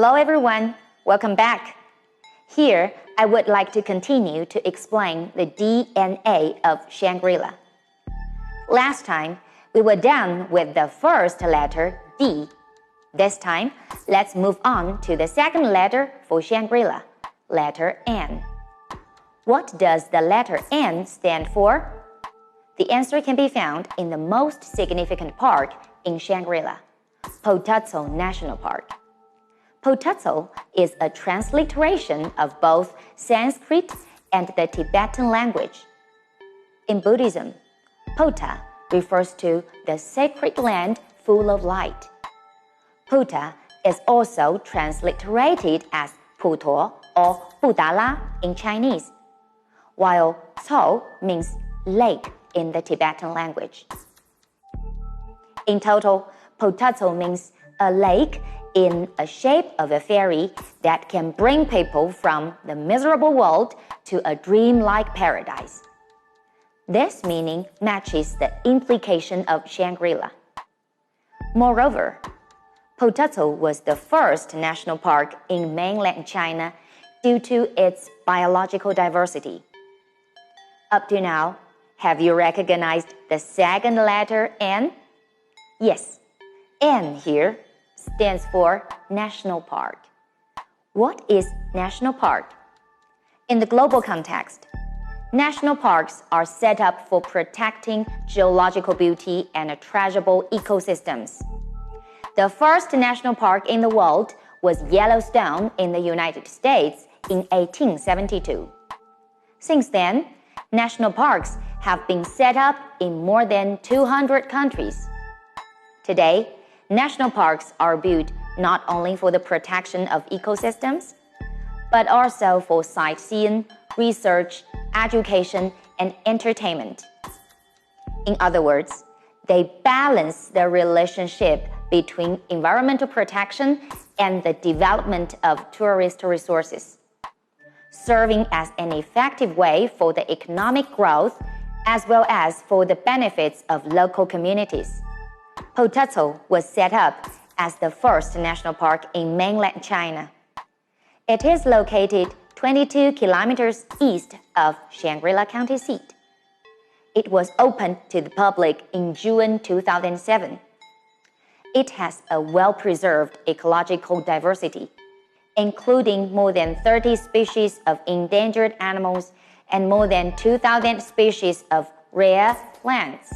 Hello everyone, welcome back. Here, I would like to continue to explain the DNA of Shangri-La. Last time, we were done with the first letter, D. This time, let's move on to the second letter for Shangri-La, letter N. What does the letter N stand for? The answer can be found in the most significant park in Shangri-La, Potazzo National Park. Potazzo is a transliteration of both Sanskrit and the Tibetan language. In Buddhism, Pota refers to the sacred land full of light. Pota is also transliterated as Puto or Budala in Chinese, while Cao means lake in the Tibetan language. In total, Potazzo means a lake in a shape of a fairy that can bring people from the miserable world to a dreamlike paradise. This meaning matches the implication of Shangri-La. Moreover, Potazzo was the first national park in mainland China due to its biological diversity. Up to now, have you recognized the second letter N? Yes, N here stands for National Park. What is National Park? In the global context, national parks are set up for protecting geological beauty and treasurable ecosystems. The first national park in the world was Yellowstone in the United States in 1872. Since then, national parks have been set up in more than 200 countries. Today, national parks are built not only for the protection of ecosystems, but also for sightseeing, research, education, and entertainment. In other words, they balance the relationship between environmental protection and the development of tourist resources, serving as an effective way for the economic growth as well as for the benefits of local communities. Potazzo was set up as the first national park in mainland China. It is located 22 kilometers east of Shangri-La County seat. It was opened to the public in June 2007. It has a well-preserved ecological diversity, including more than 30 species of endangered animals and more than 2,000 species of rare plants.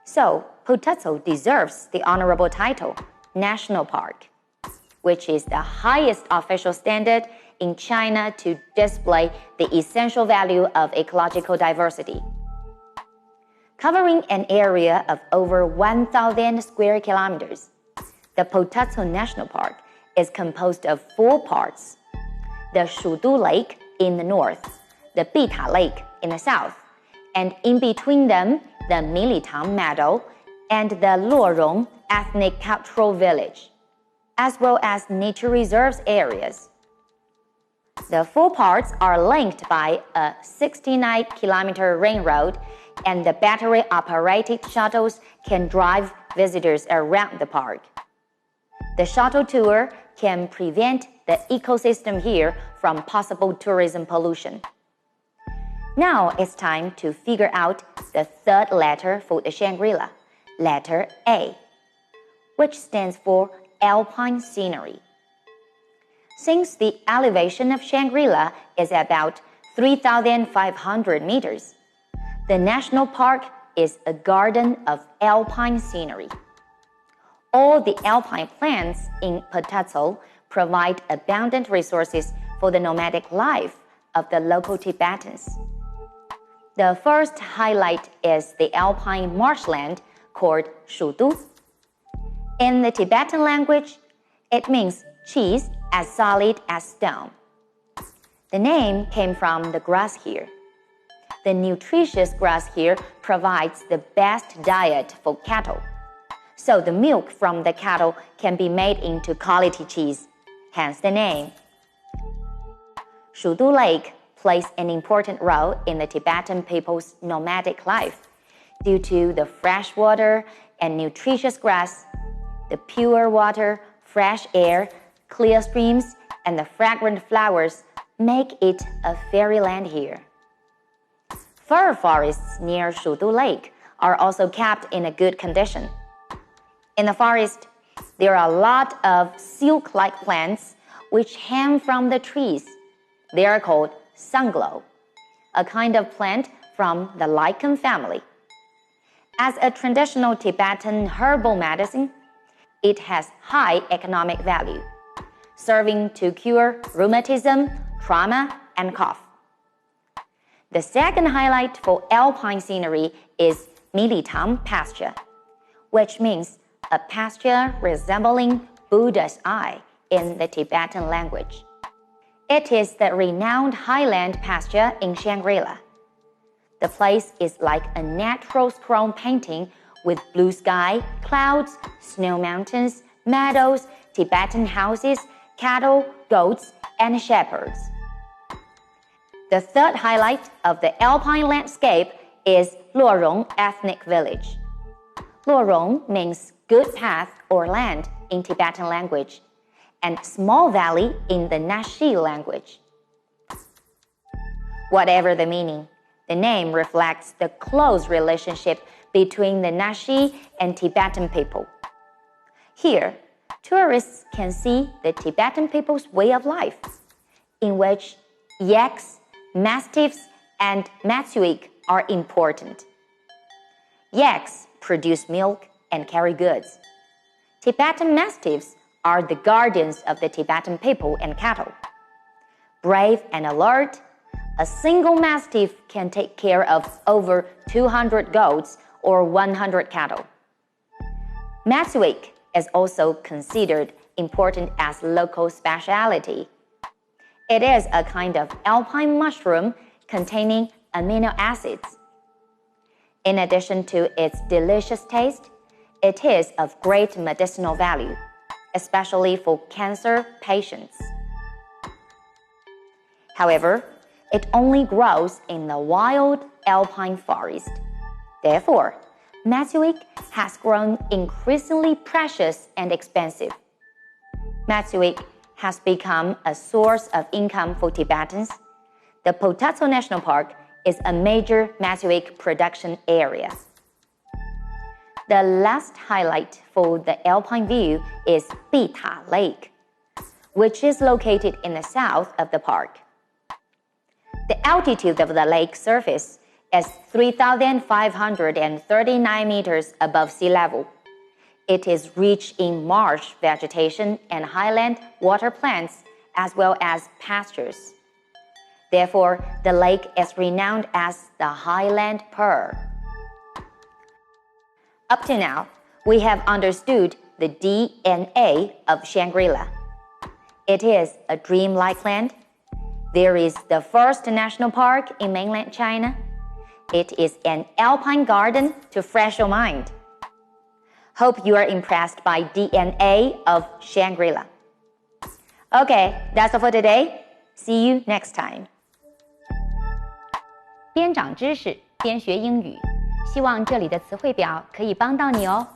So, Potazzo deserves the honorable title, National Park, which is the highest official standard in China to display the essential value of ecological diversity. Covering an area of over 1,000 square kilometers, the Potazzo National Park is composed of 4 parts: the Shudu Lake in the north, the Bita Lake in the south, and in between them, the Militang Meadow and the Luorong Ethnic Cultural Village, as well as nature reserves areas. The 4 parts are linked by a 69-kilometer ring road, and the battery-operated shuttles can drive visitors around the park. The shuttle tour can prevent the ecosystem here from possible tourism pollution. Now it's time to figure out the third letter for the Shangri-La, letter A, which stands for Alpine Scenery. Since the elevation of Shangri-La is about 3,500 meters, the national park is a garden of alpine scenery. All the alpine plants in Potazzo provide abundant resources for the nomadic life of the local Tibetans. The first highlight is the alpine marshland called Shudu. In the Tibetan language, it means cheese as solid as stone. The name came from the grass here. The nutritious grass here provides the best diet for cattle, so the milk from the cattle can be made into quality cheese, hence the name. Shudu Lake plays an important role in the Tibetan people's nomadic life due to the fresh water and nutritious grass, the pure water, fresh air, clear streams, and the fragrant flowers make it a fairyland here. Fir forests near Shudu Lake are also kept in a good condition. In the forest, there are a lot of silk-like plants which hang from the trees. They are called sunglow, a kind of plant from the lichen family. As a traditional Tibetan herbal medicine, it has high economic value, serving to cure rheumatism, trauma, and cough. The second highlight for alpine scenery is Militang pasture, which means a pasture resembling Buddha's eye in the Tibetan language. It is the renowned highland pasture in Shangri-La. The place is like a natural scroll painting with blue sky, clouds, snow mountains, meadows, Tibetan houses, cattle, goats, and shepherds. The third highlight of the alpine landscape is Luorong Ethnic Village. Luorong means good path or land in Tibetan language, and small valley in the Naxi language. Whatever the meaning, the name reflects the close relationship between the Naxi and Tibetan people. Here, tourists can see the Tibetan people's way of life, in which yaks, mastiffs, and matsuik are important. Yaks produce milk and carry goods. Tibetan mastiffs are the guardians of the Tibetan people and cattle. Brave and alert, a single mastiff can take care of over 200 goats or 100 cattle. Matsuik is also considered important as local specialty. It is a kind of alpine mushroom containing amino acids. In addition to its delicious taste, it is of great medicinal value, especially for cancer patients. However, it only grows in the wild alpine forest. Therefore, matsuik has grown increasingly precious and expensive. Matsuik has become a source of income for Tibetans. The Potazzo National Park is a major matsuik production area. The last highlight for the alpine view is Bita Lake, which is located in the south of the park. The altitude of the lake surface is 3,539 meters above sea level. It is rich in marsh vegetation and highland water plants, as well as pastures. Therefore, the lake is renowned as the Highland Pearl. Up to now, we have understood the DNA of Shangri-La. It is a dreamlike land. There is the first national park in mainland China. It is an alpine garden to refresh your mind. Hope you are impressed by DNA of Shangri-La. Okay, that's all for today. See you next time. 边长知识边学英语，希望这里的词汇表可以帮到你哦。